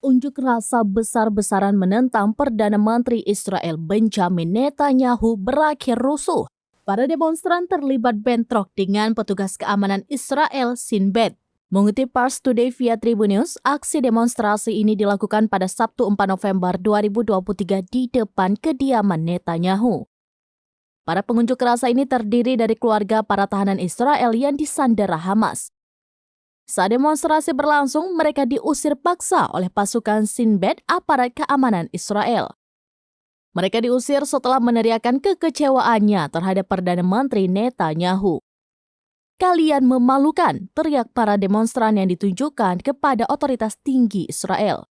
Unjuk rasa besar-besaran menentang Perdana Menteri Israel Benjamin Netanyahu berakhir rusuh. Para demonstran terlibat bentrok dengan petugas keamanan Israel Shin Bet. Mengutip Pars Today via Tribun News, aksi demonstrasi ini dilakukan pada Sabtu 4 November 2023 di depan kediaman Netanyahu. Para pengunjuk rasa ini terdiri dari keluarga para tahanan Israel yang disandera Hamas. Saat demonstrasi berlangsung, mereka diusir paksa oleh pasukan Shin Bet, aparat keamanan Israel. Mereka diusir setelah meneriakan kekecewaannya terhadap Perdana Menteri Netanyahu. "Kalian memalukan," teriak para demonstran yang ditunjukkan kepada otoritas tinggi Israel.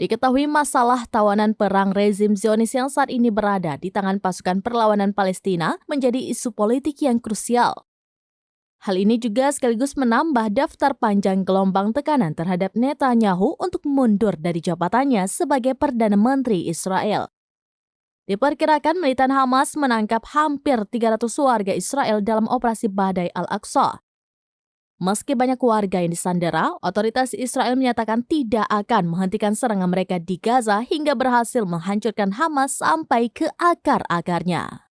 Diketahui masalah tawanan perang rezim Zionis yang saat ini berada di tangan pasukan perlawanan Palestina menjadi isu politik yang krusial. Hal ini juga sekaligus menambah daftar panjang gelombang tekanan terhadap Netanyahu untuk mundur dari jabatannya sebagai Perdana Menteri Israel. Diperkirakan militan Hamas menangkap hampir 300 warga Israel dalam operasi Badai Al-Aqsa. Meski banyak warga yang disandera, otoritas Israel menyatakan tidak akan menghentikan serangan mereka di Gaza hingga berhasil menghancurkan Hamas sampai ke akar-akarnya.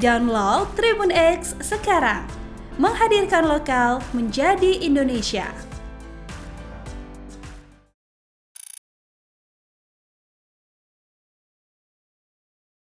Download Tribun X sekarang, menghadirkan lokal menjadi Indonesia.